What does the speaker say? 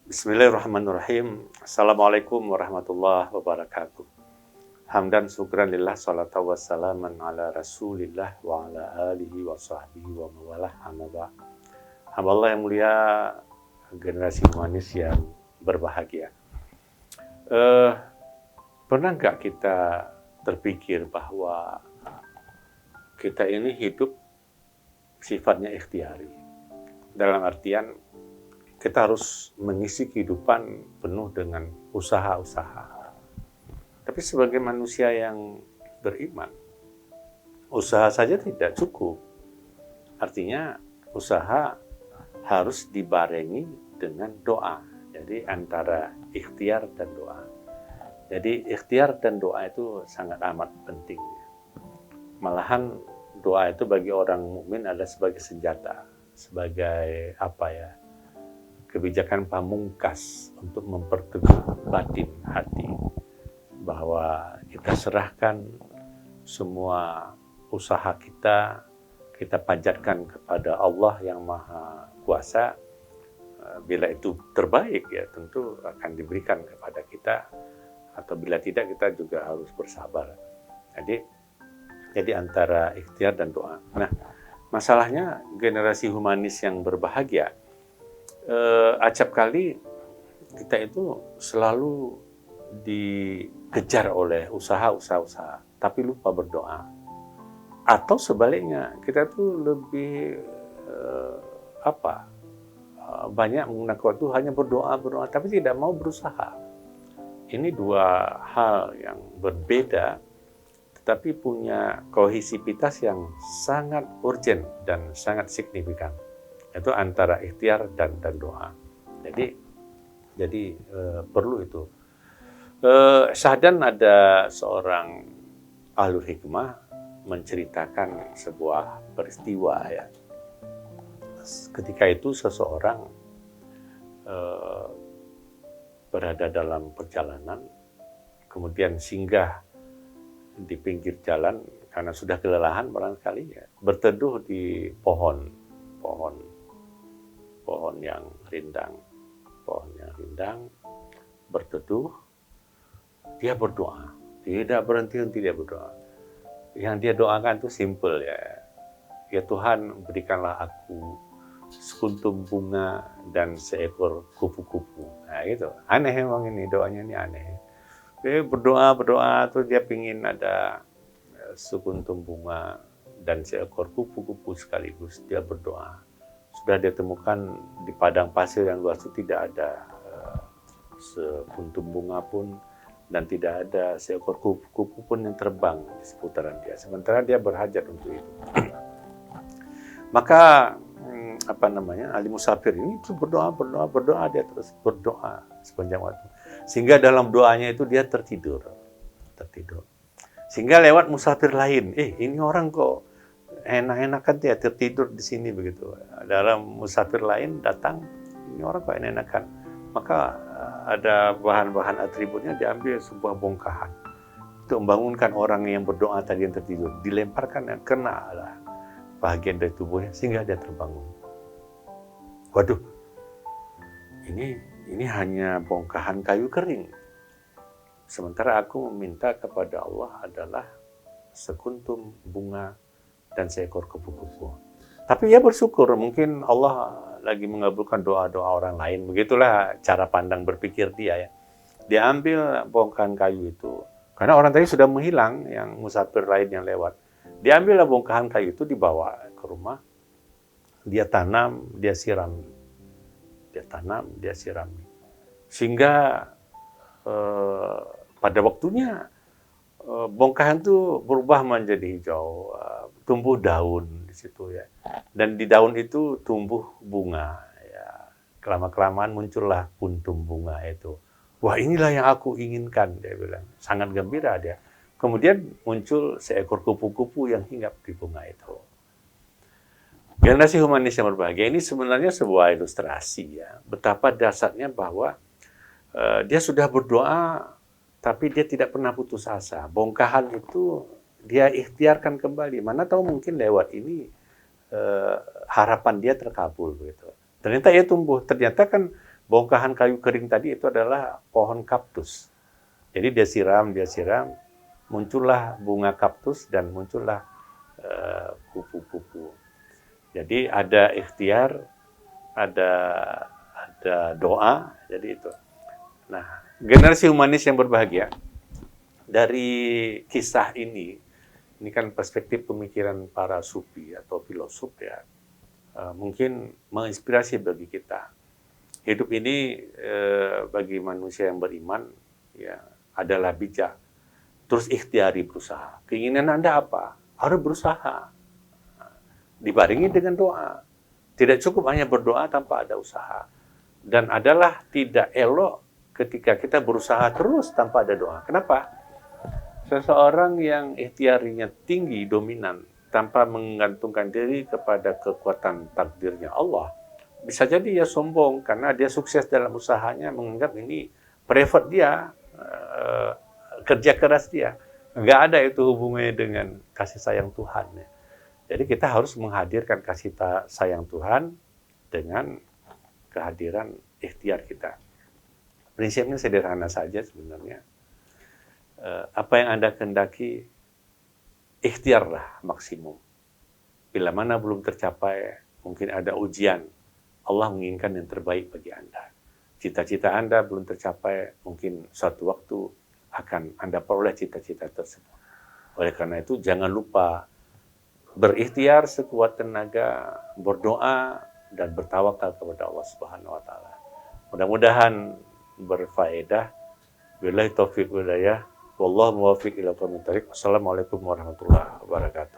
Bismillahirrahmanirrahim. Assalamualaikum warahmatullahi wabarakatuh. Hamdan syukran lillah, salatu wassalaman ala rasulillah wa ala alihi wa sahbihi wa mawalah, amma ba'd. Hamba Allah yang mulia, generasi humanis yang berbahagia. Pernah nggak kita terpikir bahwa kita ini hidup sifatnya ikhtiari? Dalam artian kita harus mengisi kehidupan penuh dengan usaha-usaha. Tapi sebagai manusia yang beriman, usaha saja tidak cukup. Artinya usaha harus dibarengi dengan doa. Jadi antara ikhtiar dan doa. Jadi ikhtiar dan doa itu sangat amat penting. Malahan doa itu bagi orang mukmin adalah sebagai senjata, sebagai kebijakan pamungkas untuk memperteguh batin hati, bahwa kita serahkan semua usaha kita panjatkan kepada Allah yang Maha Kuasa. Bila itu terbaik ya tentu akan diberikan kepada kita, atau bila tidak kita juga harus bersabar. Jadi antara ikhtiar dan doa. Nah, masalahnya generasi humanis yang berbahagia, acap kali kita itu selalu dikejar oleh usaha, tapi lupa berdoa. Atau sebaliknya, kita tuh lebih banyak menggunakan waktu hanya berdoa, tapi tidak mau berusaha. Ini dua hal yang berbeda, tetapi punya kohesivitas yang sangat urgent dan sangat signifikan. Itu antara ikhtiar dan doa. Jadi perlu itu. Syahdan ada seorang ahlul hikmah menceritakan sebuah peristiwa ya. Ketika itu seseorang berada dalam perjalanan, kemudian singgah di pinggir jalan karena sudah kelelahan barangkali ya, berteduh di pohon yang rindang, berteduh. Dia berdoa, tidak berhenti dia berdoa. Yang dia doakan itu simple ya Tuhan, berikanlah aku sekuntum bunga dan seekor kupu-kupu. Nah gitu, aneh emang ini doanya, ini aneh. Dia berdoa tuh dia pingin ada sekuntum bunga dan seekor kupu-kupu sekaligus. Dia berdoa. Sudah dia temukan di padang pasir yang luas itu tidak ada sekuntum bunga pun, dan tidak ada seekor kupu-kupu pun yang terbang di seputaran dia. Sementara dia berhajat untuk itu. Maka ahli musafir ini berdoa, dia terus berdoa sepanjang waktu. Sehingga dalam doanya itu dia tertidur. Sehingga lewat musafir lain, ini orang kok enak-enakan dia tertidur di sini begitu. Dalam musafir lain datang, ini orang kok enak-enakan. Maka ada bahan-bahan atributnya, diambil sebuah bongkahan untuk membangunkan orang yang berdoa tadi yang tertidur. Dilemparkan dan kena lah bahagian dari tubuhnya sehingga dia terbangun. Waduh, ini hanya bongkahan kayu kering. Sementara aku meminta kepada Allah adalah sekuntum bunga dan seekor kupu-kupu. Tapi dia bersyukur, mungkin Allah lagi mengabulkan doa-doa orang lain. Begitulah cara pandang berpikir dia ya. Dia ambil bongkahan kayu itu, karena orang tadi sudah menghilang, yang musafir lain yang lewat. Dia ambillah bongkahan kayu itu, dibawa ke rumah. Dia tanam, dia sirami. Sehingga pada waktunya bongkahan itu berubah menjadi hijau, tumbuh daun di situ ya. Dan di daun itu tumbuh bunga ya. Kelama-kelamaan muncullah kuntum bunga itu. Wah, inilah yang aku inginkan, dia bilang. Sangat gembira dia. Kemudian muncul seekor kupu-kupu yang hinggap di bunga itu. Generasi humanis yang berbahagia ini sebenarnya sebuah ilustrasi ya, betapa dasarnya bahwa dia sudah berdoa tapi dia tidak pernah putus asa. Bongkahan itu dia ikhtiarkan kembali. Mana tahu mungkin lewat ini harapan dia terkabul begitu. Ternyata ia tumbuh. Ternyata kan bongkahan kayu kering tadi itu adalah pohon kaktus. Jadi dia siram, muncullah bunga kaktus dan muncullah kupu-kupu. Jadi ada ikhtiar, ada doa, jadi itu. Nah, generasi humanis yang berbahagia, dari kisah ini kan perspektif pemikiran para sufi atau filosof ya, mungkin menginspirasi bagi kita. Hidup ini bagi manusia yang beriman ya adalah bijak. Terus ikhtiari berusaha. Keinginan Anda apa? Harus berusaha. Dibarengi dengan doa. Tidak cukup hanya berdoa tanpa ada usaha. Dan adalah tidak elok ketika kita berusaha terus tanpa ada doa. Kenapa? Seseorang yang ikhtiarinya tinggi, dominan, tanpa menggantungkan diri kepada kekuatan takdirnya Allah, bisa jadi dia sombong karena dia sukses dalam usahanya, menganggap ini private dia, kerja keras dia. Nggak ada itu hubungannya dengan kasih sayang Tuhan. Jadi kita harus menghadirkan kasih sayang Tuhan dengan kehadiran ikhtiar kita. Prinsipnya sederhana saja sebenarnya. Apa yang Anda kehendaki, ikhtiarlah maksimum. Bila mana belum tercapai, mungkin ada ujian. Allah menginginkan yang terbaik bagi Anda. Cita-cita Anda belum tercapai, mungkin suatu waktu akan Anda peroleh cita-cita tersebut. Oleh karena itu, jangan lupa berikhtiar sekuat tenaga, berdoa, dan bertawakal kepada Allah Subhanahu wa Ta'ala. Mudah-mudahan berfaedah. Billahi taufiq wal hidayah. Wallahu muwaffiq ila aqwamit thoriq. Wassalamualaikum warahmatullahi wabarakatuh.